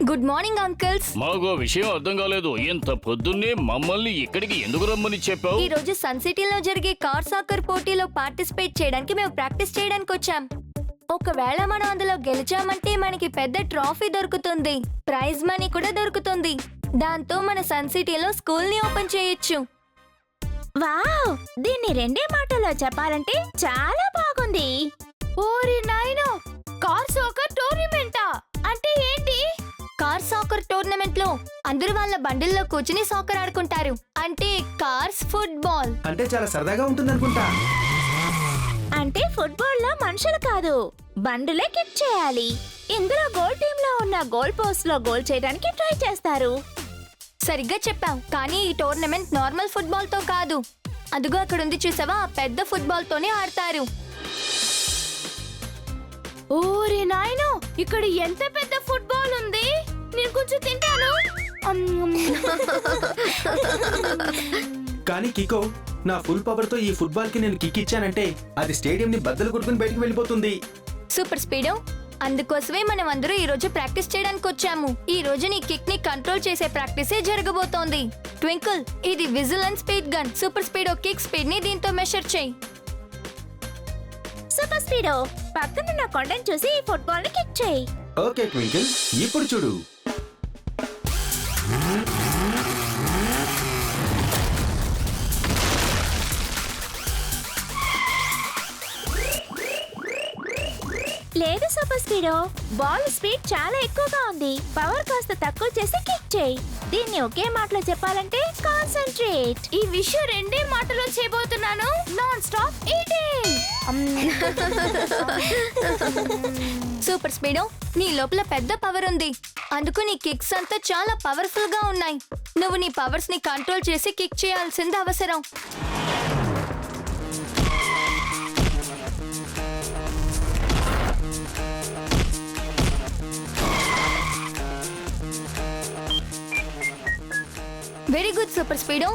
Good morning uncles. మాకు విషయం అర్థం కాలేదు. ఇంత పొద్దున్నే మమ్మల్ని ఇక్కడికి ఎందుకు రమ్మని చెప్పావు? ఈ రోజు సన్ సిటీలో జరిగే కార్ సాకర్ పోటీలో పార్టిసిపేట్ చేయడానికి మేము ప్రాక్టీస్ చేయడానికి వచ్చాం. ఒకవేళ మనం అందులో గెలిచామంటే మనకి పెద్ద ట్రాఫీ దొరుకుతుంది, ప్రైజ్ మనీ కూడా దొరుకుతుంది. దాంతో మన సన్ సిటీలో స్కూల్ ని ఓపెన్ చేయొచ్చు. వావ్, దీన్ని రెండే మాటల్లో చెప్పాలంటే చాలా బాగుంది. ఓరి నాయనో, కార్ సాకర్ టోర్నమెంటా? అంటే ఏంటి? కార్ సాకర్ టోర్నమెంట్ లో అందరూ వాళ్ళ బండిల్లో కూర్చుని సాకర్ ఆడుకుంటారు. అంటే కార్స్ ఫుట్బాల్. అంటే చాలా సరదాగా ఉంటుందనుకుంటా. అంటే ఫుట్బాల్ లో మనుషులు కాదు, బండులే కిక్ చేయాలి. ఇందులో గోల్ టీమ్ లో ఉన్న గోల్ పోస్ట్ లో గోల్ చేయడానికి ట్రై చేస్తారు. సరిగ్గా చెప్పావు, కానీ ఈ టోర్నమెంట్ నార్మల్ ఫుట్బాల్ తో కాదు. అదిగో అక్కడ ఉంది చూసావా, ఆ పెద్ద ఫుట్బాల్ తోనే ఆడతారు. ఓరి నాయనో, ఇక్కడ ఎంత పెద్ద ఫుట్బాల్ ఉంది. నేను కొంచెం తింటాను. కానీ కికో, నా ఫుల్ పవర్ తో ఈ ఫుట్బాల్ కి నేను కిక్ ఇచ్చానంటే అది స్టేడియం ని బద్దలు కొట్టుకుని బయటికి వెళ్ళిపోతుంది. సూపర్ స్పీడో, అందుకోసమే మనం అందరూ ఈ రోజు ప్రాక్టీస్ చేయడానికి వచ్చాము. ఈ రోజు నీ కిక్ ని కంట్రోల్ చేసే ప్రాక్టీసే జరగబోతోంది. ట్వింకిల్, ఇది whistle and speed gun. Super speedo kick speed ని దీంతో మెషర్ చేయి. సూపర్ స్పీడో, పక్కనున్న కొండను చూసి ఈ ఫుట్బాల్ ని కిక్ చేయి. ఓకే ట్వింకిల్, ఇప్పుడు చూడు. లేదు సూపర్ స్పీడో, బాల్ స్పీడ్ చాలా ఎక్కువగా ఉంది. పవర్ కాస్త తక్కువ చేసి కిక్ చేయి. దీన్ని ఒకే మాటలో చెప్పాలంటే కాన్సంట్రేట్. ఈ విషయం రెండే మాటలో చేయబోతున్నాను. Non stop eating. Super speedo, నీ లోపల పెద్ద పవర్ ఉంది. అందుకు నీ కిక్స్ అంతా చాలా పవర్ఫుల్ గా ఉన్నాయి. నువ్వు నీ పవర్స్ ని కంట్రోల్ చేసి కిక్ చేయాల్సింది అవసరం. వెరీ గుడ్ సూపర్ స్పీడో,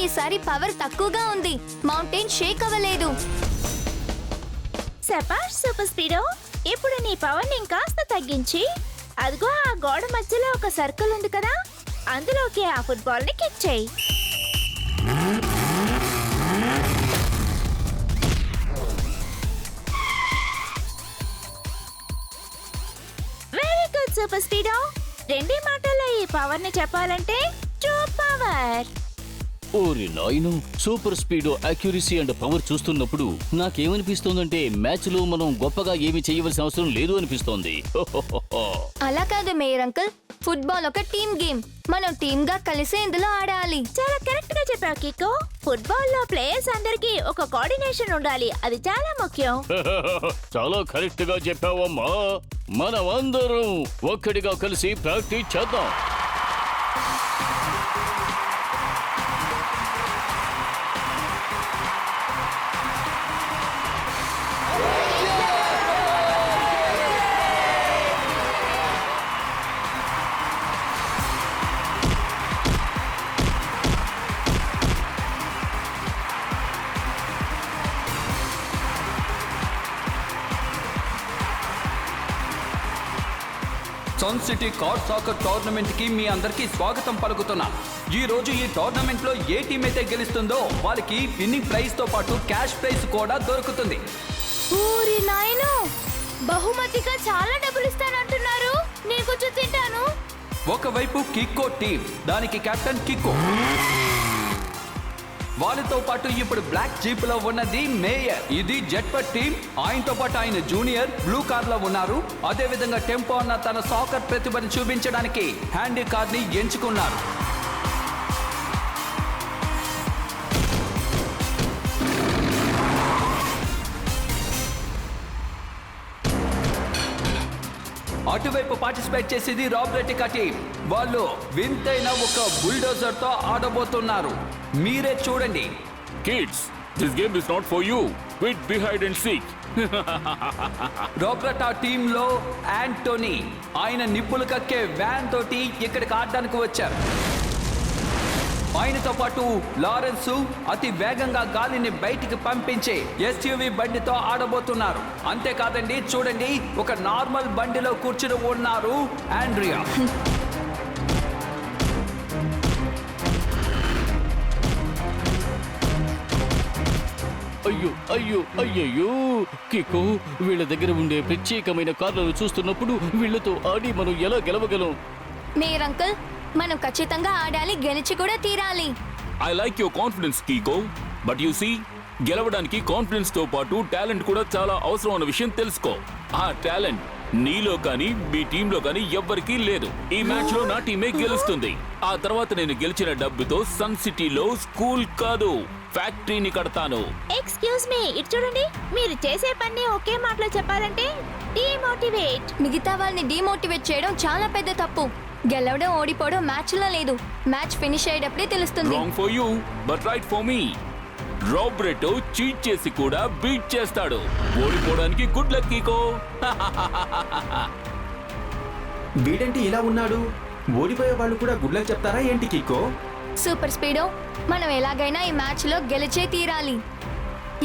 ఈసారి పవర్ తక్కువగా ఉంది. మౌంటైన్ షేక్ అవ్వలేదు. సపాష్ సూపర్ స్పీడో, ఇప్పుడు నీ పవర్ ని ఇంకాస్త తగ్గించి, అదిగో ఆ గోడ మధ్యలో ఒక సర్కిల్ ఉంది కదా, అందులోకి ఆ ఫుట్బాల్ ని కిక్ చేయి. Very good super speedo. రెండే మాటల్లో ఈ పవర్ ని చెప్పాలంటే ట్రూ పవర్. ఓరి నాయను, super speed, accuracy and power చూస్తున్నప్పుడు నాకేమనిపిస్తోందంటే మ్యాచ్ లో మనం గొప్పగా ఏమి చేయవలసిన అవసరం లేదు అనిపిస్తోంది. అలా కాదు మేయర్ అంకుల్, ఫుట్బాల్ ఒక టీమ్ గేమ్. మనం టీమ్ గా కలిసి ఇందులో ఆడాలి. చాలా కరెక్ట్ గా చెప్పావు కికో. ఫుట్బాల్ లో ప్లేయర్స్ అందరికి ఒక కోఆర్డినేషన్ ఉండాలి, అది చాలా ముఖ్యం. చాలా కరెక్ట్ గా చెప్పావమ్మా. మనం అందరం ఒక్కడిగా కలిసి ప్రాక్టీస్ చేద్దాం. Sun city car soccer tournament కి మీ అందరికీ స్వాగతం పలుకుతున్నా. ఈ రోజు ఈ టోర్నమెంట్ లో ఏ టీం అయితే గెలుస్తుందో వాళ్ళకి విన్నింగ్ ప్రైజ్ తో పాటు క్యాష్ ప్రైజ్ కూడా దొరుకుతుంది. ఊరి నాయనో, బహుమతిగా చాలా డబ్బులు ఇస్తానంటున్నారు. నేను కొంచెం తింటాను. ఒకవైపు కిక్కో టీం, దానికి కెప్టెన్ కిక్కో. వాళ్ళతో పాటు ఇప్పుడు బ్లాక్ జీప్ లో ఉన్నది మేయర్. ఇది జెట్పట్ టీం, ఆయనతో పాటు ఆయన జూనియర్ బ్లూ కార్ లో ఉన్నారు. అదే విధంగా టెంపో అన్న తన సాకర్ ప్రతిభను చూపించడానికి హ్యాండీ కార్ ని ఎంచుకున్నారు. అటువైపు పార్టిసిపేట్ చేసేది రాబర్టికా టీం. వాళ్ళు వింతైన ఒక బుల్డోజర్ తో ఆడబోతున్నారు. మీరే చూడండి. Kids, this game is not for you. Quit behind and seek. Roberta team లో యాంటోనీ, ఆయన నిప్పులు కక్కే వ్యాన్ తోటి ఇక్కడికి ఆడడానికి వచ్చారు. ఆయనతో పాటు లారెన్స్ అతి వేగంగా గాలిని బయటికి పంపించే ఎస్యూవి బండితో ఆడబోతున్నారు. అంతేకాదండి, చూడండి, ఒక నార్మల్ బండిలో కూర్చుని ఉన్నారు ఆండ్రియా. అయ్యో అయ్యో అయ్యయ్యో కికో, వీళ్ళ దగ్గర ఉండే ప్రత్యేకమైన కార్లను చూస్తున్నప్పుడు వీళ్ళతో ఆడి మనం ఎలా గెలవగలం? మేయర్ అంకుల్, మనం ఖచ్చితంగా ఆడాలి, గెలిచి కూడా తీరాలి. I like your confidence Kicko, but you see, గెలవడానికి కాన్ఫిడెన్స్ తో పాటు టాలెంట్ కూడా చాలా అవసరం అన్న విషయం తెలుసుకో. ఆ టాలెంట్ నీలో కానీ మీ టీంలో కానీ ఎవ్వరికీ లేదు. ఈ మ్యాచ్ లో నా టీమే గెలుస్తుంది. ఆ తర్వాత నేను గెలిచిన డబ్బుతో సన్ సిటీలో స్కూల్ కాదు, ఫ్యాక్టరీని కడతాను. ఎక్స్క్యూజ్ మీ, ఇటు చూడండి. మీరు చేసే పని ఒకే మాటలో చెప్పాలంటే డిమోటివేట్. మిగతా వాళ్ళని డిమోటివేట్ చేయడం చాలా పెద్ద తప్పు. గెలవడం ఓడిపోవడం మ్యాచ్ లో లేదు, మ్యాచ్ ఫినిష్ అయ్యేటప్పుడే తెలుస్తుంది. Wrong for you but right for me. Roberto cheat చేసి కూడా బీట్ చేస్తాడు. ఓడిపోవడానికి గుడ్ లక్ కీకో. వీడేంటి ఇలా ఉన్నాడు? ఓడిపోయే వాళ్ళు కూడా గుడ్ లక్ చెప్తారా ఏంటి కిక్కో? సూపర్ స్పీడో, మనం ఎలాగైనా ఈ మ్యాచ్ లో గెలిచే తీరాలి.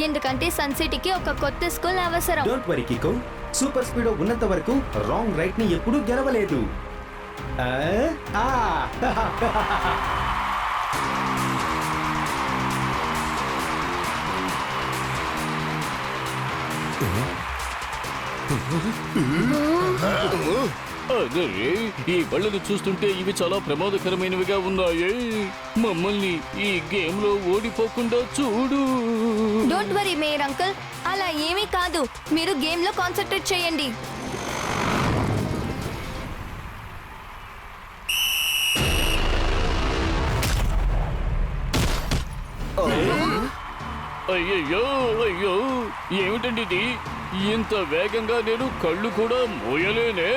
ఎందుకంటే సన్ సిటీకి ఒక కొత్త స్కూల్ అవసరం. డోంట్ వరీ కిక్కో, సూపర్ స్పీడో ఉన్నంత వరకు రాంగ్ రైట్ ని ఎప్పుడూ గెలవలేదు. అదే, ఈ బళ్ళను చూస్తుంటే ఇవి చాలా ప్రమాదకరమైనవిగా ఉన్నాయి. మమ్మల్ని ఈ గేమ్ లో ఓడిపోకుండా చూడు. డోంట్ వరీ మేయర్ అంకుల్, అలా ఏమీ కాదు. మీరు గేమ్ లో కాన్సన్ట్రేట్ చేయండి. అయ్యయ్యో అయ్యో, ఏమిటండి ఇది? ఇంత వేగంగా నేను కళ్ళు కూడా మోయలేనే.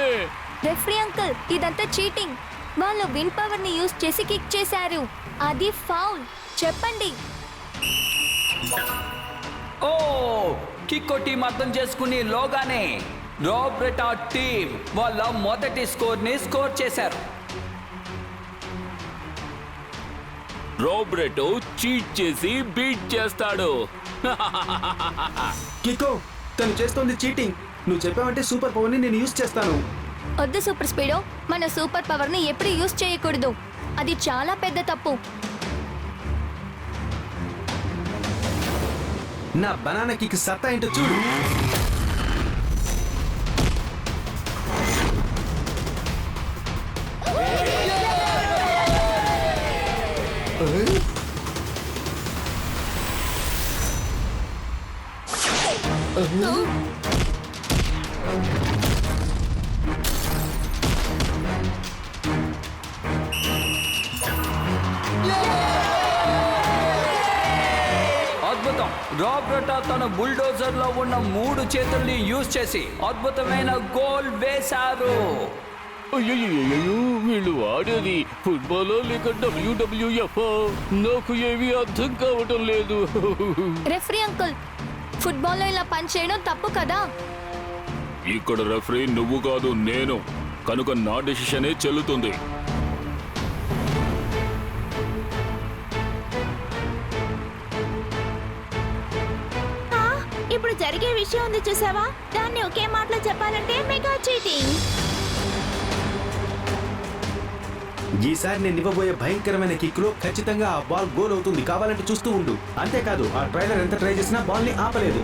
రెఫరీ అంకుల్, ఇదంతా చీటింగ్. వాళ్ళు విన్ పవర్ ని యూజ్ చేసి కిక్ చేశారు. అది ఫౌల్. చెప్పండి. ఓ, కిక్కో టీం అర్థం చేసుకుని లోగానే రాబ్రెటో టీం వాళ్ళ మొదటి స్కోర్ చేశారు. రాబ్రెటో చీట్ చేసి బీట్ చేస్తాడు. కిక్కో, తను చేస్తోంది చీటింగ్. నువ్వు చెప్పావంటే సూపర్ పవర్ ని నేను యూజ్ చేస్తాను. వద్దు సూపర్ స్పీడో, మన సూపర్ పవర్ ని ఎప్పుడు యూజ్ చేయకూడదు. అది చాలా పెద్ద తప్పు. నా బనానా కిక్ సత్తా ఏంటో చూడు. అద్భుతం. రాబ్రెటో తన బుల్డోజర్ లో ఉన్న 3 చేతుల్ని యూజ్ చేసి అద్భుతమైన గోల్ వేశారు. అయ్యయ్యో, వీళ్ళు ఆడేది ఫుట్బాల్ లేక WWF? నాకు ఏమీ అర్థం కావటం లేదు. రెఫరీ అంకుల్, ఫుట్బాల్ లో ఇలా పని చేయడం తప్పు కదా. ఇక్కడ రెఫరీ నువ్వు కాదు, నేను. కనుక నా డెసిషనే చెల్లుతుంది. ఇప్పుడు జరిగే విషయం ఉంది చూసావా, దాన్ని ఒకే మాటలో చెప్పాలంటే మెగా చీటింగ్. ఈసారి నేను ఇవ్వబోయే భయంకరమైన కిక్ లో ఖచ్చితంగా ఆ బాల్ గోల్ అవుతుంది. కావాలంటే చూస్తూ ఉండు. అంతేకాదు, ఆ ట్రైలర్ ఎంత ట్రై చేసినా బాల్ ని ఆపలేదు.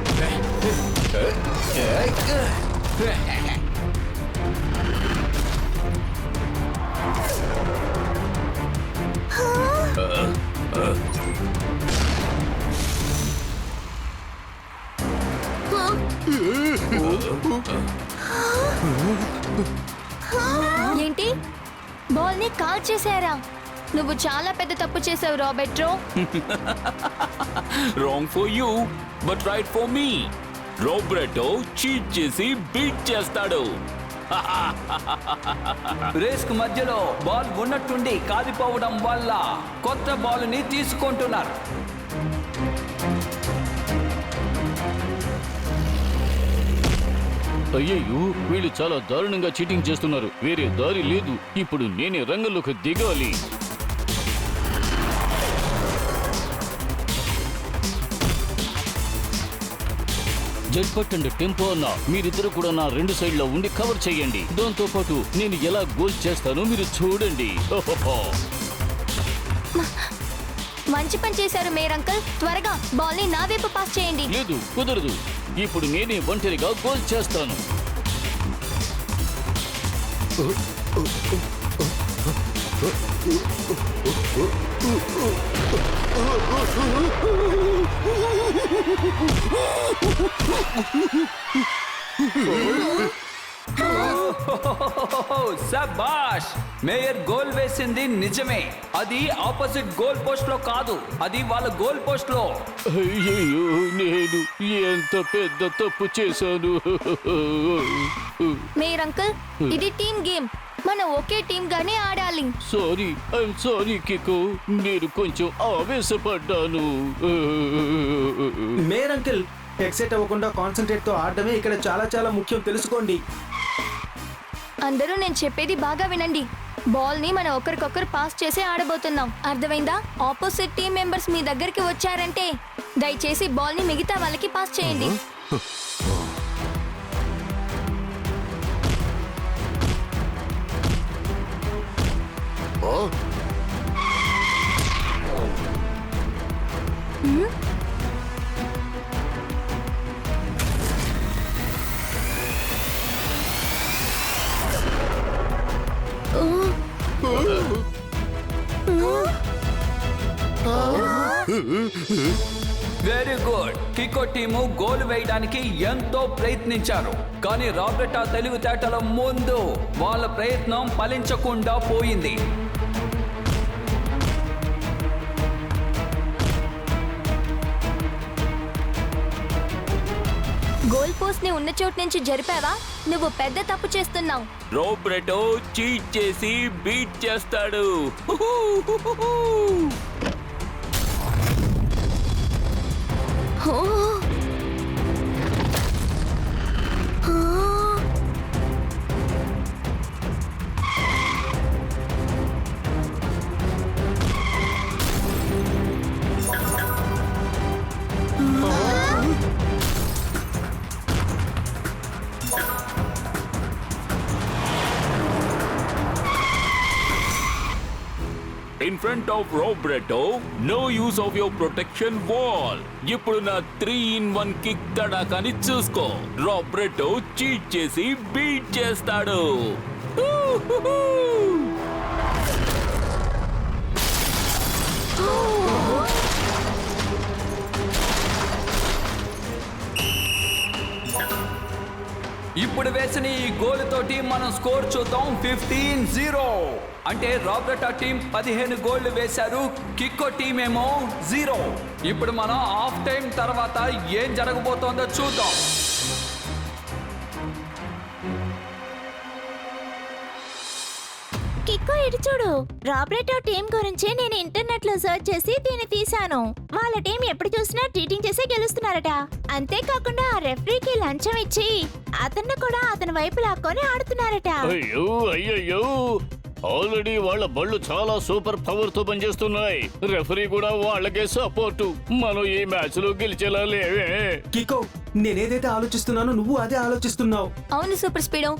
ఏంటి, బాల్ ని కాల్ చేశారా? నువ్వు చాలా పెద్ద తప్పు చేసావు Roberto. Wrong for you but right for me. Roberto cheat చేసి బీట్ చేస్తాడు. రేస్క్ మధ్యలో బాల్ ఉన్నట్టుండి కాలిపోవడం వల్ల కొత్త బాల్ ని తీసుకుంటున్నారు. అయ్యయ్యో, వీళ్ళు చాలా దారుణంగా చీటింగ్ చేస్తున్నారు. వేరే దారి లేదు. ఇప్పుడు నేనే రంగంలోకి దిగాలి. జట్పట్ అండ్ టెంపో అన్న మీరిద్దరు కూడా నా 2 సైడ్లో ఉండి కవర్ చేయండి. దాంతో పాటు నేను ఎలా గోల్ చేస్తానో మీరు చూడండి. మంచి పని చేశారు మేయర్ అంకుల్. త్వరగా బాల్ ని నా వైపు పాస్ చేయండి. లేదు, కుదరదు. ఇప్పుడు నేనే ఒంటరిగా గోల్ చేస్తాను. శబాష్! మేయర్ గోల్ వేసింది నిజమే. అది ఆపోజిట్ గోల్ పోస్ట్ లో కాదు, అది వాళ్ళ గోల్ పోస్ట్ లో. అయ్యయ్యో, నేను ఎంత పెద్ద తప్పు చేశాను. మేయర్ అంకుల్, ఇది టీమ్ గేమ్. మనం ఒకే టీమ్ గానే ఆడాలి. Sorry, I'm sorry Kicko. నేను కొంచెం ఆవేశపడ్డాను. మేయర్ అంకిల్, ఎక్సైట్ అవ్వకుండా కాన్సన్ట్రేట్ తో ఆడడమే ఇక్కడ చాలా చాలా ముఖ్యం, తెలుసుకోండి. అందరూ నేను చెప్పేది బాగా వినండి. బాల్ ని మనం ఒకరికొకరు పాస్ చేసి ఆడబోతున్నాం. అర్థమైందా? ఆపోజిట్ టీం మెంబర్స్ మీ దగ్గరికి వచ్చారంటే దయచేసి బాల్ ని మిగతా వాళ్ళకి పాస్ చేయండి. Very good. Kicko team goal వేయడానికి ఎంతో ప్రయత్నించారు, కానీ రాబర్టా తెలివితేటల ముందు వాళ్ళ ప్రయత్నం ఫలించకుండా పోయింది. గోల్ పోస్ట్ ని ఉన్న చోటు నుంచి జరిపావా? నువ్వు పెద్ద తప్పు చేస్తున్నావు. రోబ్రెటో చీట్ చేసి బీట్ చేస్తాడు. In front of Roberto, no use of your protection wall. ఇప్పుడు నా 3-in-1 కిక్ తడాకాని చూసుకో. రాబర్టో చీట్ చేసి బీట్ చేస్తాడు. ఇప్పుడు వేసిన ఈ గోల్ తోటి మనం స్కోర్ చూద్దాం. 15-0. అంటే రాబర్టా టీం 15 గోళ్లు వేశారు, కిక్కో టీం ఏమో 0. ఇప్పుడు మనం హాఫ్ టైం తర్వాత ఏం జరగబోతోందో చూద్దాం. కిక్కో ఇటు చూడు. రాబర్టో టీం గురించి నేను ఇంటర్నెట్ లో సెర్చ్ చేసి దీన్ని తీశాను. వాళ్ళ టీం ఎప్పుడు చూసినా చీటింగ్ చేసి గెలుస్తున్నారట. అంతేకాకుండా ఆ రెఫరీకి లంచం ఇచ్చి అతన్ని కూడా అతని వైపు లాక్కొని ఆడుతున్నారట. అయ్యో అయ్యయ్యో, ఆల్రెడీ వాళ్ళ బళ్ళు చాలా సూపర్ పవర్ తో పనిచేస్తున్నాయి. రెఫరీ కూడా వాళ్ళకే సపోర్టు. మనం ఈ మ్యాచ్ లో గెలిచేలా లేవే. కికో, నేనేదైతే ఆలోచిస్తున్నానో నువ్వు అదే ఆలోచిస్తున్నావు. అవును సూపర్ స్పీడో,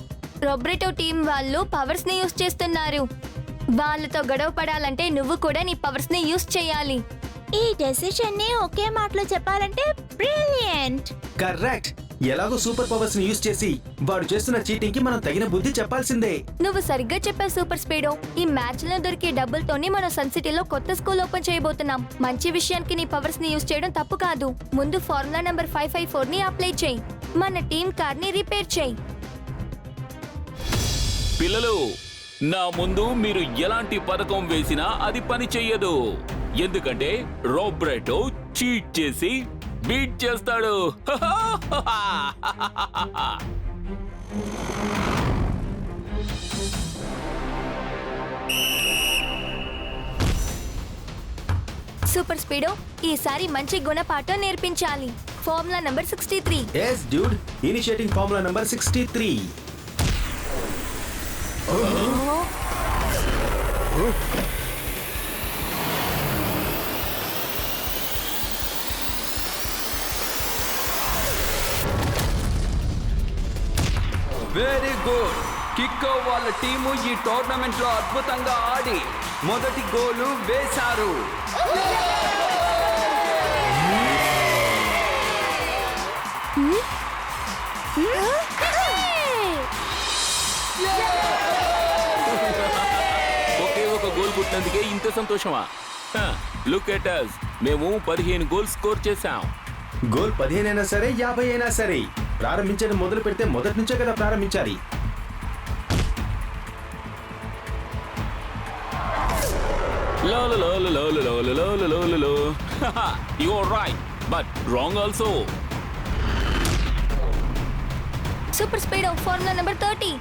రోబ్రెటో టీం వాళ్ళు పవర్స్ ని యూస్ చేస్తున్నారు. వాళ్ళతో గొడవ పడాలంటే నువ్వు కూడా నీ పవర్స్ ని యూస్ చేయాలి. ఈ డెసిషన్ ని ఒకే మాటలో చెప్పాలంటే బ్రిలియంట్. కరెక్ట్. ఎలాగో సూపర్ పవర్స్ ని యూస్ చేసి వాడు చేస్తున్న చీటింగ్ కి మనం తగిన బుద్ధి చెప్పాల్సిందే. నువ్వు సరిగ్గా చెప్పావు సూపర్ స్పీడో. ఈ మ్యాచ్ లో దొరికే డబ్బులతోని మనం సన్ సిటీలో కొత్త స్కూల్ ఓపెన్ చేయబోతున్నాం. మంచి విషయానికి నీ పవర్స్ ని యూస్ చేయడం తప్పు కాదు. ముందు ఫార్ములా నంబర్ 554 ని అప్లై చేయి. మన టీం కార్ ని రిపేర్ చేయి. పిల్లలు, నా ముందు మీరు ఎలాంటి పథకం వేసినా అది పని చెయ్యదు. ఎందుకంటే రోబ్రెటో చీట్ చేసి బీట్ చేస్తాడు. సూపర్ స్పీడో, ఈసారి మంచి గుణపాఠం నేర్పించాలి. Formula number 63. yes dude, initiating formula number 63. వాళ్ళ టీము ఈ టోర్నమెంట్ లో అద్భుతంగా ఆడి మొదటి గోలు వేశారు. ఒకే ఒక గోల్ కొట్టినందుకే ఇంత సంతోషమా? లుక్ ఎట్ us, మేము 15 గోల్ స్కోర్ చేశాం. గోల్ 15 అయినా సరే 50 అయినా సరే ప్రారంభించడం మొదలు పెడితే మొదటి నుంచే కదా ప్రారంభించాలి. You are right, but wrong also. Super speed formula number 30.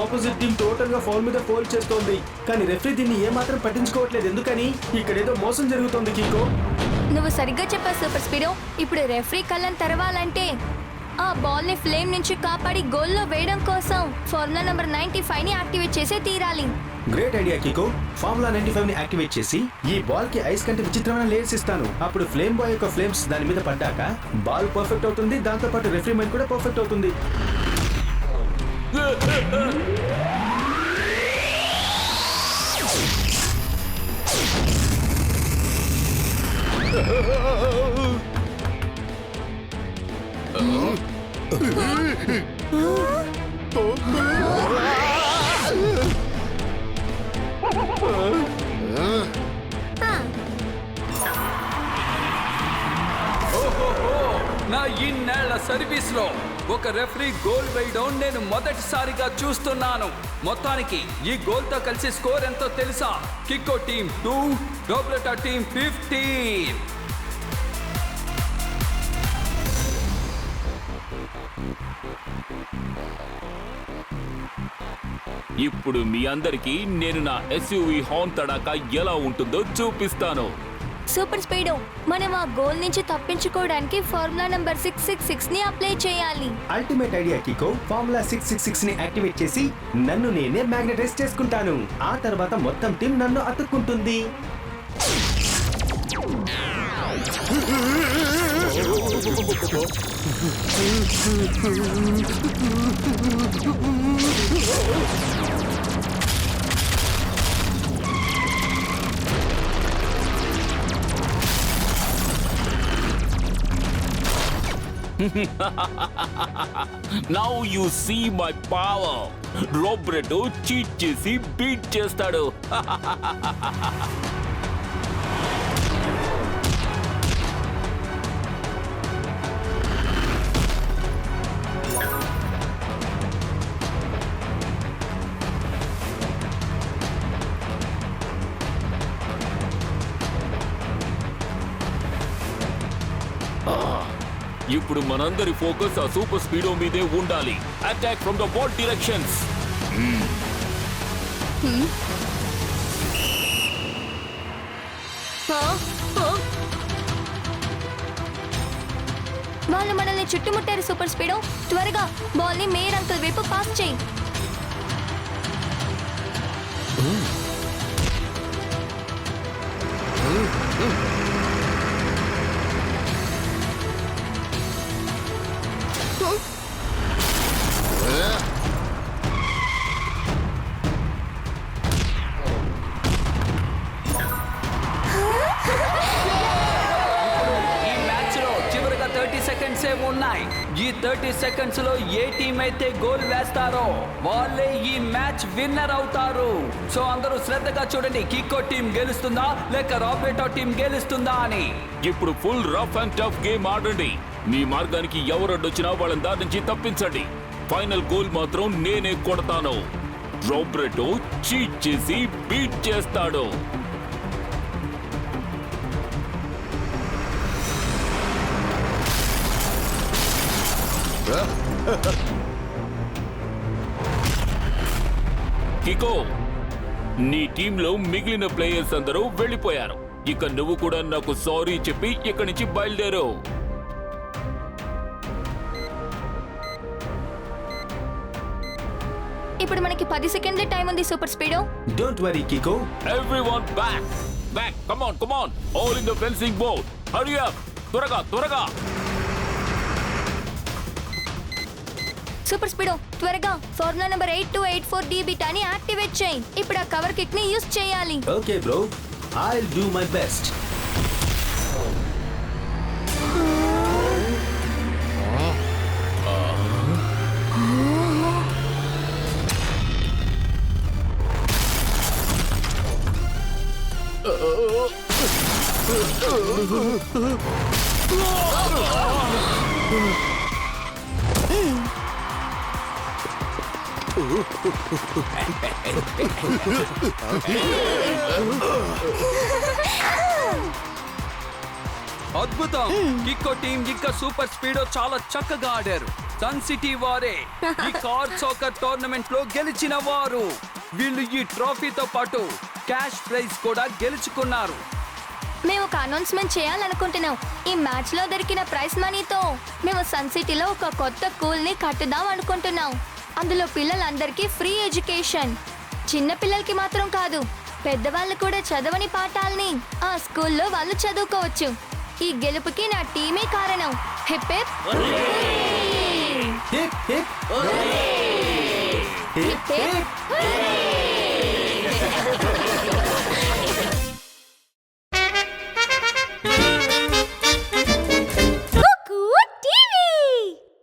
Opposite team total గా ఫౌల్ మీద ఫౌల్ చేస్తోంది, కానీ రెఫరీ దీన్ని ఏమాత్రం పట్టించుకోవట్లేదు. ఎందుకని? ఇక్కడేదో మోసం జరుగుతోంది కీకో. నువ్వు సరిగ్గా చెప్పావు సూపర్ స్పీడో. ఇప్పుడు రెఫరీ కళ్ళని తెరవాలంటే ఆ బాల్ ని ఫ్లేమ్ నుంచి కాపాడి గోల్లో వేయడం కోసం ఫార్ములా నెంబర్ 95 ని యాక్టివేట్ చేసే తీరాలి. Great idea కీకో. ఫార్ములా 95 ని యాక్టివేట్ చేసి ఈ బాల్ కి ఐస్ కంటే విచిత్రమైన లేయర్స్ ఇస్తాను. అప్పుడు ఫ్లేమ్ బాయ్ యొక్క ఫ్లేమ్స్ దాని మీద పడ్డాక బాల్ పర్ఫెక్ట్ అవుతుంది, దాంతో పాటు రెఫరీ మైండ్ కూడా పర్ఫెక్ట్ అవుతుంది. నా ఇన్నేళ్ల సర్వీస్ లో ఒక రెఫరీ గోల్ వేయడం నేను మొదటిసారిగా చూస్తున్నాను. మొత్తానికి ఈ గోల్ తో కలిసి స్కోర్ ఎంతో తెలుసా? కిక్కో టీం 2, డోబ్లెటా టీం 15. ఇప్పుడు మీ అందరికీ నేను నా SUV హార్న్ తడాక ఎలా ఉంటుందో చూపిస్తాను. సూపర్ స్పీడో, మనం ఆ గోల్ నుంచి తప్పించుకోవడానికి ఫార్ములా నెంబర్ 666 ని అప్లై చేయాలి. Ultimate idea కికో. ఫార్ములా 666 ని యాక్టివేట్ చేసి నన్ను నేనే మ్యాగ్నెటైజ్ చేసుకుంటాను. ఆ తర్వాత మొత్తం టీం నన్ను అతుక్కుంటుంది. Now you see my power. Roberto cheat చేసి బీట్ చేస్తాడు. ఇప్పుడు మనందరి ఫోకస్ ఆ సూపర్ స్పీడో మీదే ఉండాలి. Attack from the ball directions. వాళ్ళు మనల్ని చుట్టుముట్టారు సూపర్ స్పీడో. త్వరగా బాల్ ని మేయర్ అంకుల్ వైపు పాస్ చేయి. ఉన్నాయి. ఈ 30 సెకండ్స్ లో ఏ టీం అయితే గోల్ వేస్తారో వాళ్ళే ఈ మ్యాచ్ విన్నర్ అవుతారు. సో అందరూ శ్రద్ధగా చూడండి. కిక్కో టీం గెలుస్తుందా లేక రాబెటో టీం గెలుస్తుందా అని. ఇప్పుడు full rough and tough game ఆడండి. మీ మార్గానికి ఎవరు అడ్డొచ్చినా వాళ్ళని దాని నుంచి తప్పించండి. ఫైనల్ గోల్ మాత్రం నేనే కొడతాను. రాబెటో చీట్ చేసి బీట్ చేస్తాడు. కికో, నీ టీంలో మిగిలిన ప్లేయర్స్ అందరూ వెళ్ళిపోయారు. ఇక నువ్వు కూడా నాకు సారీ చెప్పి ఇక్కడి నుంచి బయలుదేరు. ఇప్పుడు మనకి 10 సెకండ్ల టైం ఉంది Super Speedo. Don't worry Kicko. Everyone back. back. Come on. All in the fencing board. Hurry up. త్వరగా. సూపర్ స్పీడో త్వరగా ఫార్ములా నెంబర్ 8284 D బీటాని యాక్టివేట్ చేయి. ఇప్పుడు ఆ కవర్ కిట్ ని యూస్ చేయాలి. Okay bro, I'll do my best. అద్భుతం. కిక్కో team ఇంకా super speedo చాలా చక్కగా ఆడారు. సన్ సిటీ వారే ఈ కార్ సాకర్ టోర్నమెంట్ లో గెలిచిన వారు. వీళ్ళు ఈ ట్రోఫీతో పాటు క్యాష్ ప్రైజ్ కూడా గెలుచుకున్నారు. మేము ఒక అనౌన్స్మెంట్ చేయాలనుకుంటున్నాం. ఈ మ్యాచ్ లో దొరికిన ప్రైజ్ మనీతో మేము సన్ సిటీలో ఒక కొత్త స్కూల్ ని కట్టుదాం అనుకుంటున్నాం. అందులో పిల్లలందరికీ ఫ్రీ ఎడ్యుకేషన్. చిన్న పిల్లలకి మాత్రం కాదు, పెద్దవాళ్ళు కూడా చదవని పాఠాలని ఆ స్కూల్లో వాళ్ళు చదువుకోవచ్చు. ఈ గెలుపుకి నా టీమే కారణం. Hip hip hip hip hip hip.